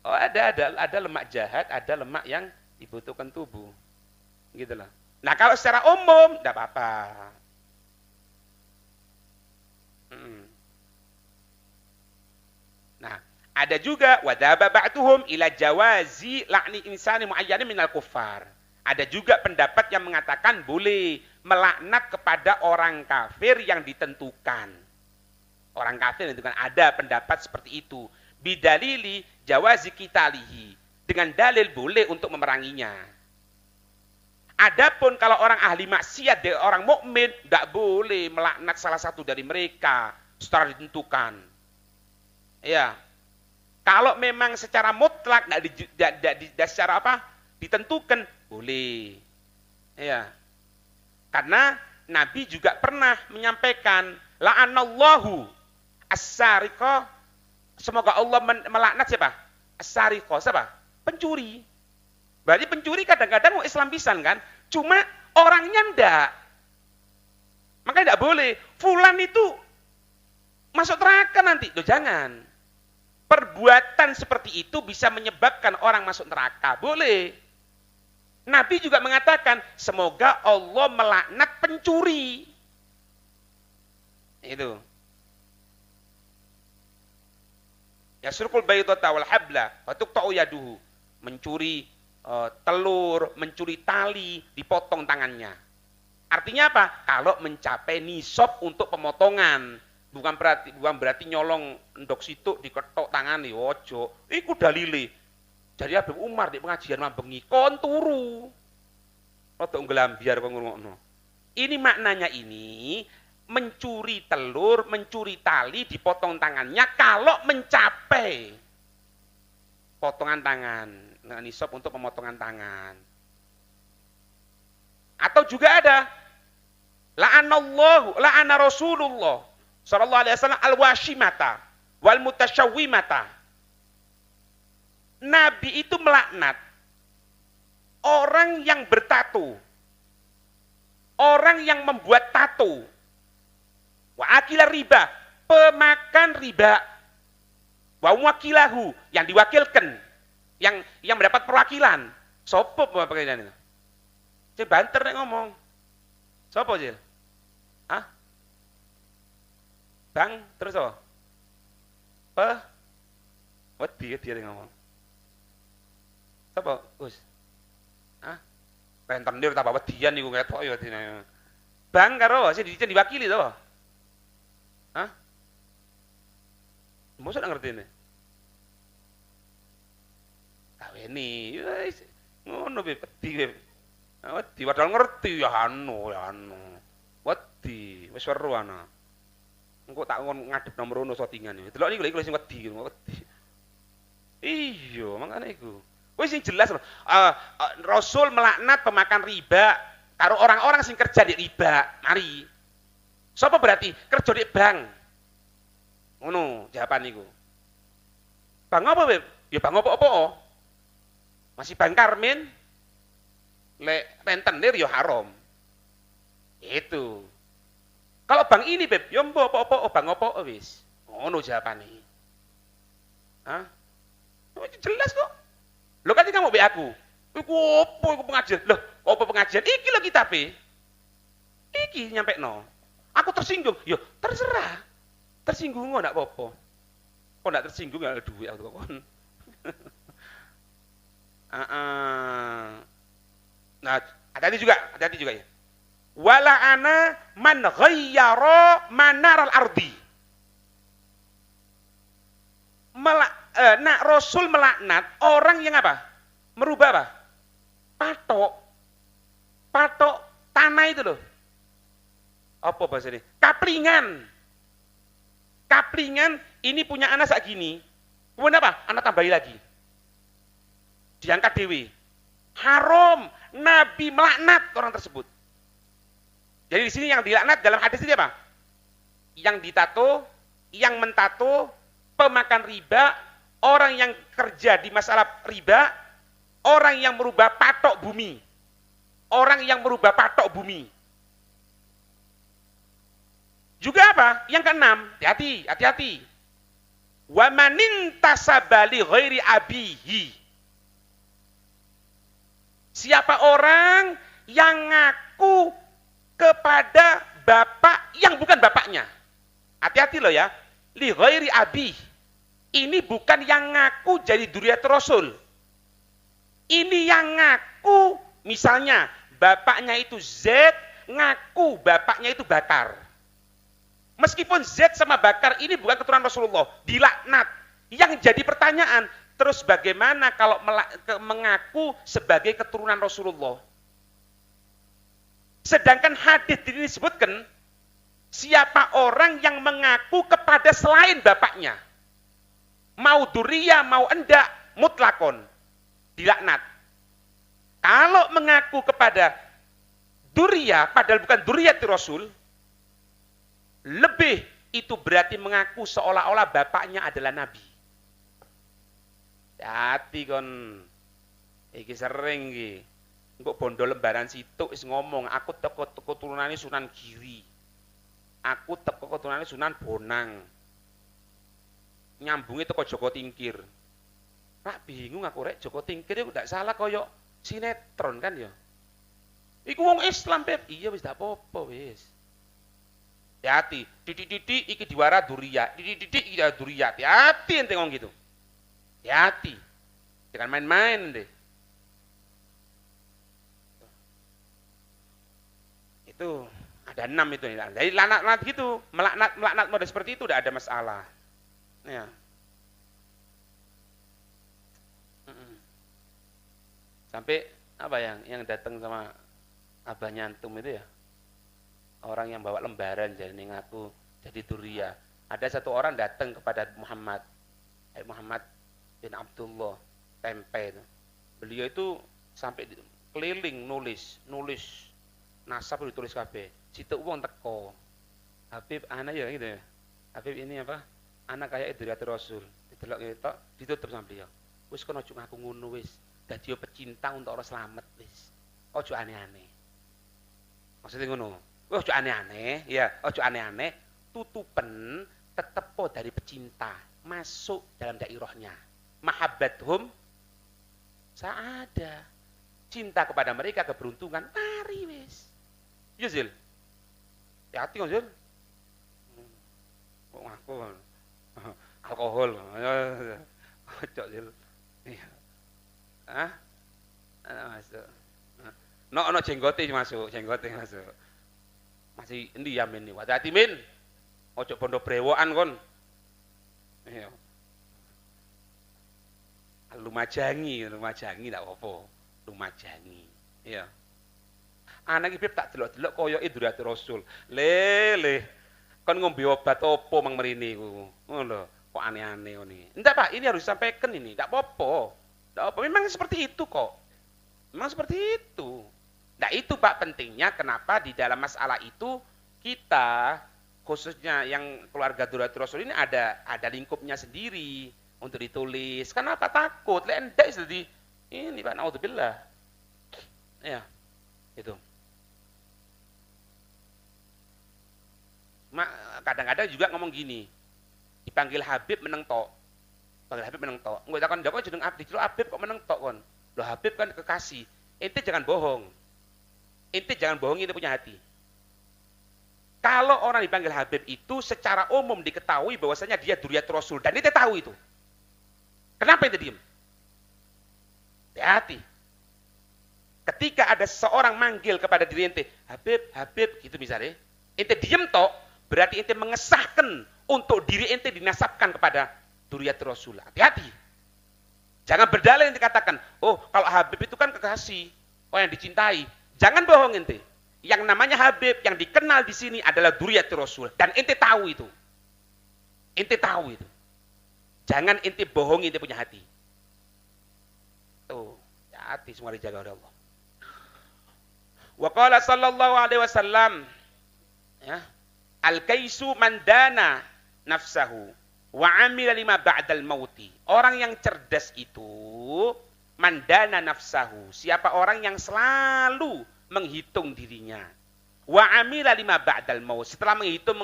Oh, ada lemak jahat, ada lemak yang dibutuhkan tubuh. Gitu lah. Nah, kalau secara umum enggak apa-apa. Nah, ada juga wadaba ba'duhum ila jawazi la'ni insani muayyanin minal kuffar. Ada juga pendapat yang mengatakan boleh melaknat kepada orang kafir yang ditentukan. Orang kafir yang ditentukan, ada pendapat seperti itu. Bidalili jawazi kitalihi. Dengan dalil boleh untuk memeranginya. Adapun kalau orang ahli maksiat dari orang mukmin tidak boleh melaknat salah satu dari mereka secara ditentukan. Ya. Kalau memang secara mutlak tidak secara ditentukan boleh. Ya. Karena Nabi juga pernah menyampaikan la'anallahu as-sariqa, semoga Allah melaknat siapa? As-sariqa, siapa? Pencuri. Berarti pencuri kadang-kadang mau Islam pisan kan? Cuma orangnya ndak. Makanya ndak boleh. Fulan itu masuk neraka nanti. Loh, jangan. Perbuatan seperti itu bisa menyebabkan orang masuk neraka. Boleh. Nabi juga mengatakan, semoga Allah melaknat pencuri. Itu. Yasrukul baydata wal habla wa tuqta'u yaduhu. Mencuri telur, mencuri tali, dipotong tangannya. Artinya apa? Kalau mencapai nisab untuk pemotongan. Bukan berarti nyolong endok situk diketok tangan ojo. Iku dalile. Jadi Habib Umar di pengajian mambengi kon turu. Rodok nggelambiar kok ngurungokno. Ini maknanya ini mencuri telur, mencuri tali, dipotong tangannya kalau mencapai potongan tangan. Nah, nisab untuk pemotongan tangan. Atau juga ada la'ana Rasulullah sallallahu alaihi wasallam al-washimata wal mutasyawwimata. Nabi itu melaknat orang yang bertato, orang yang membuat tato, wa akila riba, pemakan riba, wa wakilahu, yang diwakilkan, yang mendapat perwakilan. Sopo perwakilan itu? Cek banter nek ngomong. Sopo, Jil? Hah? Bang, terus apa? Wedi dia ngomong. Sopo, Gus? Hah? Rentenir tambah wedian niku ketok ya dene. Bang karo sing diwakili to. Hah? Mosok ngerti ini? Kaweni, wis ngono be wedi. Wedi padahal ngerti ya anu. Wedi, wis weru ana. Engko tak ngadep nomor ono settingan iki. Delok niku lho sing wedi. Iya, makane iku. Wis sing jelas lho. Rasul melaknat pemakan riba karo orang-orang sing kerja di riba. Mari. Sapa berarti kerja di bank? Ngono jawaban niku. Bang apa, Beb? Ya bang apa-apa. Masih Bang Karmin, lek rentenir ya haram. Itu. Kalau bang ini Beb, ya mbok apa-apa, bang apa wis. Ngono jawabane. Hah? Jelas kok. Lho kan kamu mbek aku. Iku opo iku pengajian? Loh, apa pengajian? Iki lho kitabe. Iki nyampekno. Aku tersinggung. Ya terserah. Tersinggung kok ndak apa-apa. Kok ndak tersinggung ya duit aku kon. Nah, Hati-hati juga ya. Wala ana man ghayyara manaral ardi. Rasul melaknat orang yang apa? Merubah apa? Patok tanah itu loh. Apa bahasa ini? Kaplingan ini punya anak sak gini. Kemudian apa? Anak tambahi lagi. Diangkat dewi. Haram. Nabi melaknat orang tersebut. Jadi di sini yang dilaknat dalam hadis ini apa? Yang ditato, yang mentato, pemakan riba, orang yang kerja di masalah riba, orang yang merubah patok bumi. Orang yang merubah patok bumi. Juga apa? Yang keenam, hati-hati. Wa manintasaba li ghairi abihi. Siapa orang yang ngaku kepada bapak yang bukan bapaknya. Hati-hati loh ya. Li ghairi abi. Ini bukan yang ngaku jadi dzurriyyatur Rasul. Ini yang ngaku misalnya bapaknya itu Z, ngaku bapaknya itu Bakar. Meskipun Z sama Bakar ini bukan keturunan Rasulullah, dilaknat. Yang jadi pertanyaan, terus bagaimana kalau mengaku sebagai keturunan Rasulullah? Sedangkan hadis ini disebutkan, siapa orang yang mengaku kepada selain bapaknya, mau duriyah, mau enggak, mutlakon, dilaknat. Kalau mengaku kepada duriyah, padahal bukan duriyyatul Rasul, lebih itu berarti mengaku seolah-olah bapaknya adalah Nabi. Hati kon, iki sering iki. Engko bondo lembaran situk is ngomong, aku teko turunane Sunan Giri. Aku teko turunane Sunan Bonang. Nyambungi teko Joko Tingkir. Rak bingung aku rek Joko Tingkir itu ndak salah koyo sinetron kan ya. Iku wong Islam, Beb. Iya wis ndak apa-apa wis. Hati-hati, titik-titik iki diwara duriyah, titik-titik iki duriyah. Hati-hati ente ngomong gitu. Hati-hati. Jangan main-main deh. Itu ada 6 itu. Jadi laknat gitu, melaknat model seperti itu udah ada masalah. Ya. Sampai apa yang datang sama abahnya antum itu ya? Orang yang bawa lembaran jadi ngaku jadi duriyah. Ada satu orang datang kepada Muhammad bin Abdullah tempe itu. Beliau itu sampai keliling nulis nasab ditulis kabeh. Situ wong teko. Habib anak ya gitu ya. Habib ini apa? Anak kayak dzurriyyatul Rasul. Didelok ketok ditutup sama beliau. Wis kono ojo ngaku ngono wis. Dadi pecinta untuk orang selamat wis. Ojo aneh-aneh. Maksudnya ngono. Ojo aneh-aneh, ya, ojo aneh-aneh. Tutupen tetep dari pecinta masuk dalam dairahnya. Mahabbathum sa'ada. Cinta kepada mereka keberuntungan. Mari wis. Iya Zil. Hati kok Zil. Kok ngaku alkohol. Ojo Zil. Iya. Hah? Masuk. No jenggote masuk. Masih endi ya men iki. Hati-hati men. Ojo bondo brewokan kon. Iya. Lumajangi ndak apa-apa. Lumajangi. Iya. Anak iki tak delok-delok koyo dzurriyyatul Rasul. Lele. Kon ngombe obat opo mang mrene iku. Ngono lho. Kok aneh-aneh ngene. Enggak, Pak, ini harus disampaikan ini. Enggak apa-apa. Enggak apa. Memang seperti itu kok. Memang seperti itu. Nah itu Pak pentingnya kenapa di dalam masalah itu kita khususnya yang keluarga dzurriyyatul Rasul ini ada lingkupnya sendiri untuk ditulis. Kenapa takut? Lek entek jadi ini Pak naudzubillah. Ya. Itu. Kadang-kadang juga ngomong gini. Dipanggil Habib meneng tok. Panggil Habib meneng tok. Engko takon Joko jeneng abdi, lo Habib kok meneng tok kon. Loh Habib kan kekasih. Ente jangan bohong. Ente jangan bohongi, ente punya hati. Kalau orang dipanggil Habib itu secara umum diketahui bahwasanya dia dzurriyyatul Rasul dan ente tahu itu. Kenapa ente diem? Hati-hati. Ketika ada seseorang manggil kepada diri ente, Habib, Habib, gitu misalnya, ente diem tok, berarti ente mengesahkan untuk diri ente dinasabkan kepada Dzurriyyatur Rasul. Hati-hati. Jangan berdalih ente katakan, oh kalau Habib itu kan kekasih, oh yang dicintai. Jangan bohong ente. Yang namanya Habib, yang dikenal di sini adalah Dzurriyyatur Rasul. Dan ente tahu itu. Ente tahu itu. Jangan ente bohongi ente punya hati. Tuh, hati semua dijaga oleh Allah. Wa qala sallallahu alaihi wasallam, ya, al-kaisu man dana nafsahu wa amila lima ba'dal mauti. Orang yang cerdas itu man dana nafsahu, siapa orang yang selalu menghitung dirinya. Wa amila lima ba'dal maut, setelah menghitung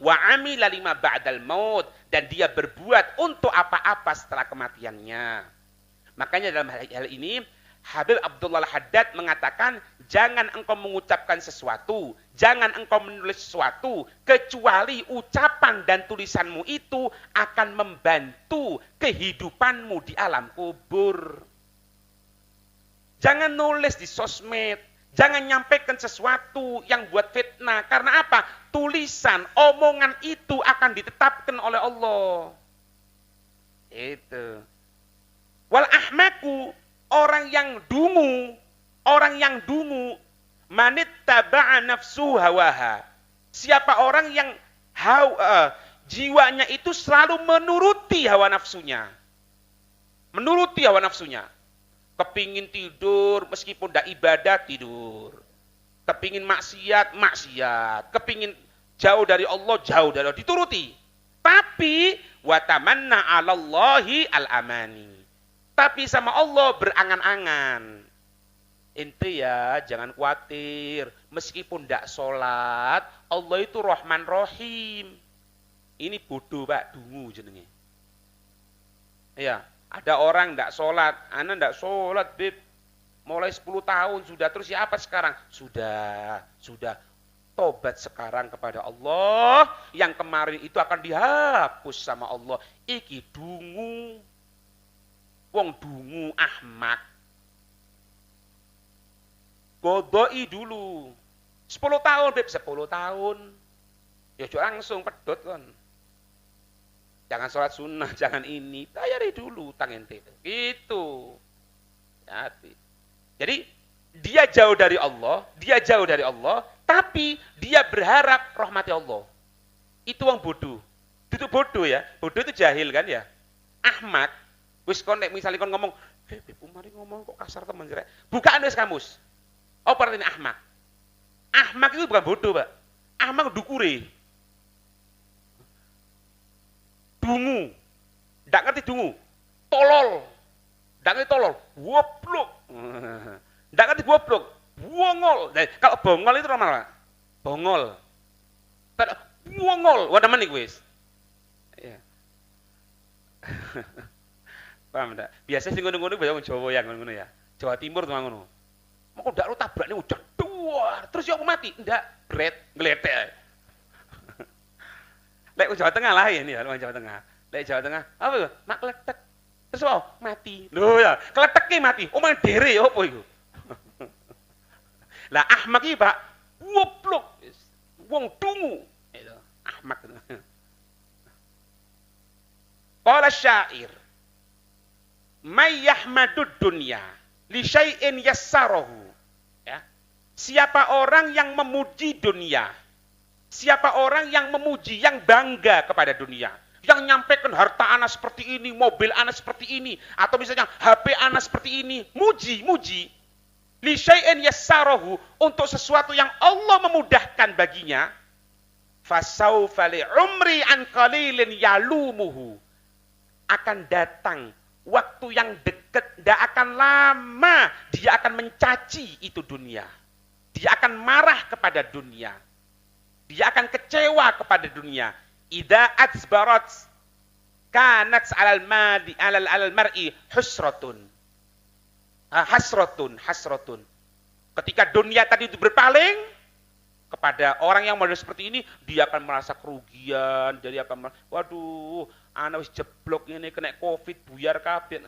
wa amila lima ba'dal maut, dan dia berbuat untuk apa-apa setelah kematiannya. Makanya dalam hal ini Habib Abdullah Al-Haddad mengatakan, jangan engkau mengucapkan sesuatu, jangan engkau menulis sesuatu, kecuali ucapan dan tulisanmu itu akan membantu kehidupanmu di alam kubur. Jangan nulis di sosmed, jangan nyampaikan sesuatu yang buat fitnah. Karena apa? Tulisan, omongan itu akan ditetapkan oleh Allah. Itu. Wal ahmaku, orang yang dungu, manit taba'a nafsu hawaha. Siapa orang yang jiwanya itu selalu menuruti hawa nafsunya. Kepingin tidur, meskipun tidak ibadah, tidur. Kepingin maksiat, kepingin jauh dari Allah, dituruti. Tapi watamanna 'alallahi al-amani. Tapi sama Allah berangan-angan. Ente ya jangan khawatir, meskipun tidak sholat, Allah itu Rahman Rahim. Ini bodoh Pak, dungu jenenge. Ya, ada orang tidak sholat, ana tidak sholat Bib, mulai 10 tahun sudah, terus ya apa sekarang? Sudah. Tobat sekarang kepada Allah, yang kemarin itu akan dihapus sama Allah. Iki dungu. Wong dungu ahmak. Godoi dulu. 10 tahun, Beb, 10 tahun. Ya langsung pedot kan. Jangan sholat sunnah, jangan ini. Bayari dulu utang ente itu. Gitu. Jadi dia jauh dari Allah, tapi dia berharap rahmati Allah. Itu wong bodoh. Itu bodoh ya. Bodoh itu jahil kan ya. Ahmak. Wis kon nek misale kon ngomong, mari ngomong kok kasar temen rek. Bukaan wis kamus. Apa artinya ahmak? Ahmak itu bukan bodoh, Pak. Ahmak dukure. Dungu. Ndak ngerti dungu. Tolol. Ndak ngerti tolol. Goblok. Ndak ngerti goblok. Bongol. Nah, kalau bongol itu normal, Pak. Bongol. Bongol. Wadah men iku wis. Iya. Paham enggak? Biasanya sing ngono-ngono bahasa Jawa yang ngono ya. Jawa Timur tuh ngono. Mau ndak lu tabrak nih udah duar, terus yo aku mati. Enggak, ngeletek. Lek Jawa Tengah lain ya, Jawa Tengah. Lek Jawa Tengah, apa? Mak kletek. Terus mati. Loh ya, kleteknya mati. Oh main dere opo iku? Lah ahmak iki, Pak, goblok. Wong dungu. Itu ahmak. Qala syair, may yahmadud dunya li syai'in yassarahu. Ya. Siapa orang yang memuji dunia, siapa orang yang memuji, yang bangga kepada dunia, yang nyampaikan harta ana seperti ini, mobil ana seperti ini, atau misalnya HP ana seperti ini, muji li syai'in yassarahu, untuk sesuatu yang Allah memudahkan baginya, fasaufa li umri an qalilin yalumuhu, akan datang waktu yang dekat, tidak akan lama, dia akan mencaci itu dunia. Dia akan marah kepada dunia. Dia akan kecewa kepada dunia. Idza atsbarat kanat 'alal mar'i hasratun. Ketika dunia tadi itu berpaling kepada orang yang model seperti ini, dia akan merasa kerugian, dia akan waduh, ana wis jeblok ngene kena Covid buyar kabeh.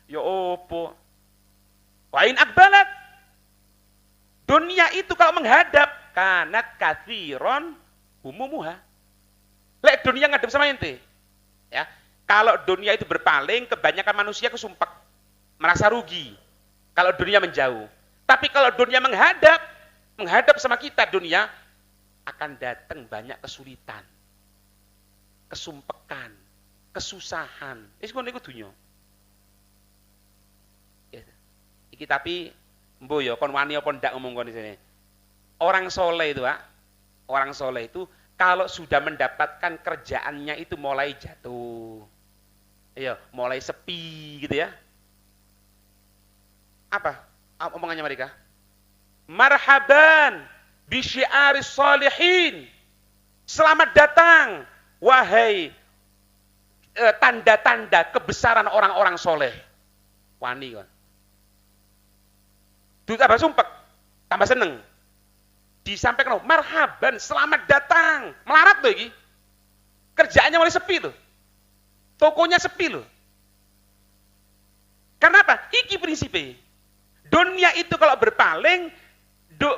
Ya opo? Wa in akbalat. Dunia itu kalau menghadap, kanat katsiron humumuha. Lek dunia ngadep sama ente. Ya. Kalau dunia itu berpaling, kebanyakan manusia kesumpek, merasa rugi. Kalau dunia menjauh. Tapi kalau dunia menghadap sama kita dunia, akan datang banyak kesulitan, kesumpekan, kesusahan. Wis ngono iku dunya. Ya. Iki tapi mbo ya kon wani apa ndak ngomong kon di sini. Orang soleh itu, Pak. Orang soleh itu kalau sudah mendapatkan kerjaannya itu mulai jatuh. Iya, mulai sepi gitu ya. Apa omongannya mereka? Marhaban bi syi'aris shalihin. Selamat datang wahai tanda-tanda kebesaran orang-orang soleh. Wani kan. Duit tambah sumpek, tambah seneng. Disampaikan, marhaban, selamat datang. Melarat loh ini. Kerjaannya mulai sepi loh. Tokonya sepi loh. Karena apa? Iki prinsipnya. Dunia itu kalau berpaling,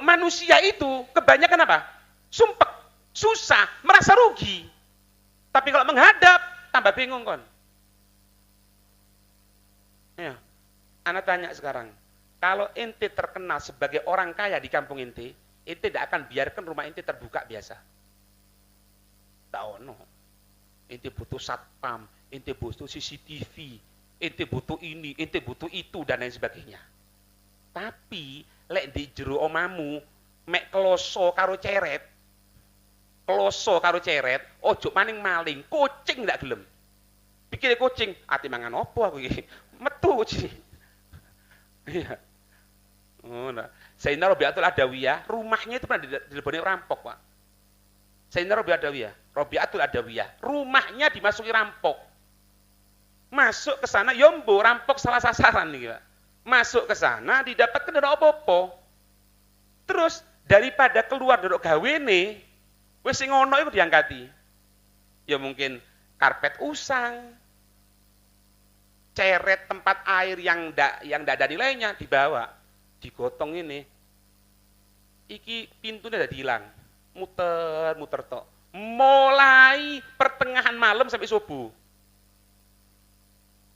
manusia itu kebanyakan apa? Sumpek, susah, merasa rugi. Tapi kalau menghadap, tambah bingung kon. Ya. Ana tanya sekarang, kalau ente terkenal sebagai orang kaya di kampung ente tidak akan biarkan rumah ente terbuka biasa. Tak ono. Ente butuh satpam, ente butuh CCTV, ente butuh ini, ente butuh itu dan lain sebagainya. Tapi lek di jero omamu mek kloso karo ceret, ojo maling, kucing ndak gelem. Pikir kucing, ati mangan opo aku iki? Metu kucing. Iya. Oh, nah. Sayyidina Rabi'atul Adawiyah, rumahnya itu pernah dileboni rampok, Pak. Sayyidina Rabi'atul Adawiyah, rumahnya dimasuki rampok. Masuk ke sana, yombo, rampok salah sasaran nih, Pak. Masuk ke sana, didapatkan ada apa-apa. Terus, daripada keluar dari gawene, wis sing ngono iku diangkati. Ya mungkin karpet usang, ceret tempat air yang ndak ada nilainya dibawa, digotong ini. Iki pintunya udah hilang, muter tok. Mulai pertengahan malam sampai subuh.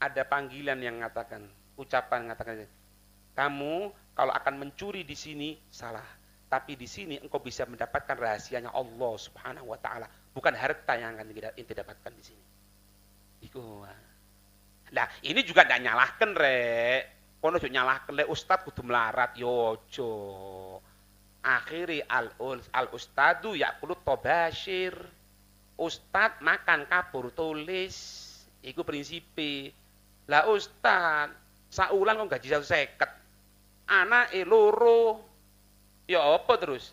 Ada panggilan yang mengatakan, ucapan mengatakan, kamu kalau akan mencuri di sini salah, tapi di sini engkau bisa mendapatkan rahasianya Allah Subhanahu wa taala, bukan harta yang akan ente dapatkan di sini. Iku. Nah, ini juga ndak nyalahkan rek. Kono ojo nyalahkan rek ustaz kudu melarat yo ojo. Akhiri al ustadu yakulut tobashir. Ustad makan kapur tulis. Iku prinsipe. Lah ustad saulan kok gaji 150. Anake loro. Ya apa terus?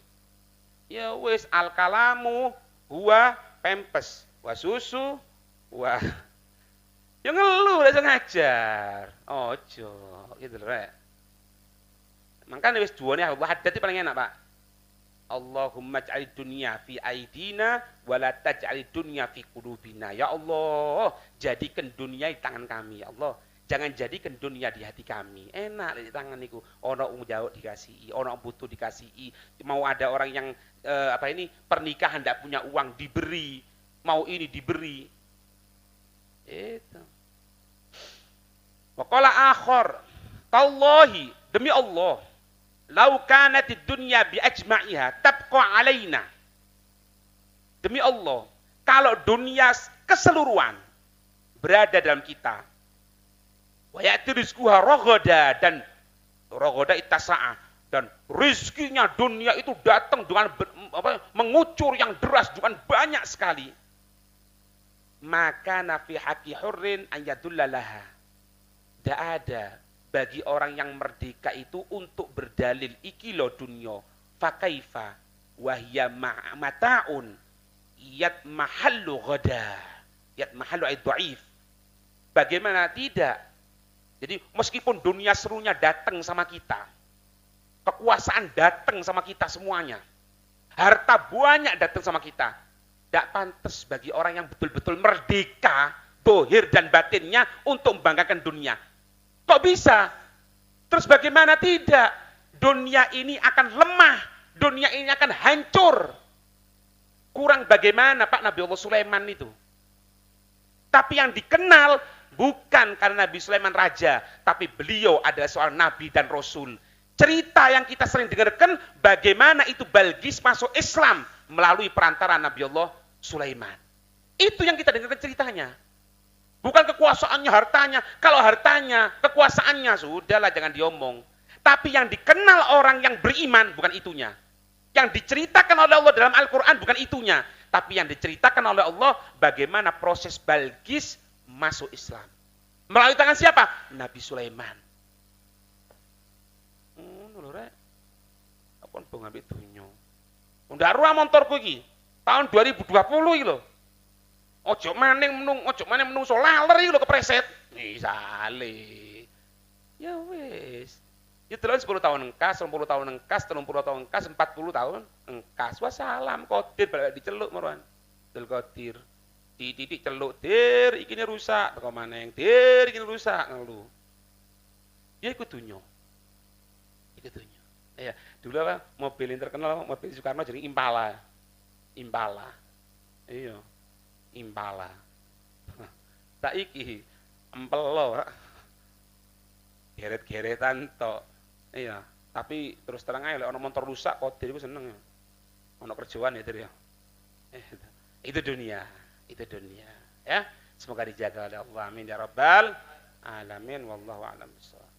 Ya wis al kalamu huwa pempes, wa susu, wa ya ngeluh rasa ngajar. Ojo gitu rek. Makanya wis duwane Allah hadati paling enak, Pak. Allahumma ij'alid dunya fi aidina wa la taj'alid dunya fi qulubina. Ya Allah, jadikan dunia di tangan kami, ya Allah. Jangan jadikan dunia di hati kami. Enak di tangan niku. Ono jauh dikasihi, ono butuh dikasihi. Mau ada orang yang pernikahan tidak punya uang diberi, mau ini diberi. Itu. Wa qala akhar, tallahi demi Allah, lau kanatid dunya bi ajma'iha tabqa alaina. Demi Allah, kalau dunia keseluruhan berada dalam kita, wa ya'ti rizquha raghada, dan raghada ittasa'a, dan rizkinya dunia itu datang dengan mengucur yang deras dengan banyak sekali. Maka nafi haqi hurrin an yadullalaha. Tidak ada bagi orang yang merdeka itu untuk berdalil iki lo dunya fakaifa wahya mata'un yat mahallu ghada yat mahallu dhaif. Bagaimana tidak? Jadi meskipun dunia serunya datang sama kita, kekuasaan datang sama kita semuanya, harta banyak datang sama kita, tidak pantas bagi orang yang betul-betul merdeka dohir dan batinnya untuk membanggakan dunia. Kok bisa? Terus bagaimana tidak? Dunia ini akan lemah, dunia ini akan hancur. Kurang bagaimana Pak Nabi Allah Sulaiman itu? Tapi yang dikenal bukan karena Nabi Sulaiman raja, tapi beliau adalah seorang nabi dan rasul. Cerita yang kita sering dengarkan bagaimana itu Balqis masuk Islam melalui perantara Nabi Allah Sulaiman. Itu yang kita dengarkan ceritanya. Bukan kekuasaannya, hartanya. Kalau hartanya, kekuasaannya, sudahlah jangan diomong. Tapi yang dikenal orang yang beriman bukan itunya. Yang diceritakan oleh Allah dalam Al-Quran bukan itunya. Tapi yang diceritakan oleh Allah bagaimana proses Balqis masuk Islam. Melalui tangan siapa? Nabi Sulaiman. Apa pun ngambil dunia. Ndak ruang motorku iki. Tahun 2020 iki lho. Ojo maning menung so laler iki lho kepreset. Misale. Ya wis. Ya telon 10 tahun engkas, 20 tahun engkas, 30 tahun engkas, 40 tahun engkas. Wassalam Qadir balik diceluk marwan. Dul Qadir. Titik celuk dir ikine rusak teko maneng. Dir ikine rusak ngono. Ya iku dunya. Iku dunya. Ya, dulu apa mobil yang terkenal mobil Soekarno jadi Impala. Impala. Iya. Impala. Saiki empelo. Geret-geretan tok. Iya, tapi terus terang aja, ono motor rusak, Qadir itu seneng ya. Ono kerjaan ya, Dir ya. Itu dunia, ya. Semoga dijaga oleh Allah, amin ya rabbal alamin, wallahu a'lam bishawab.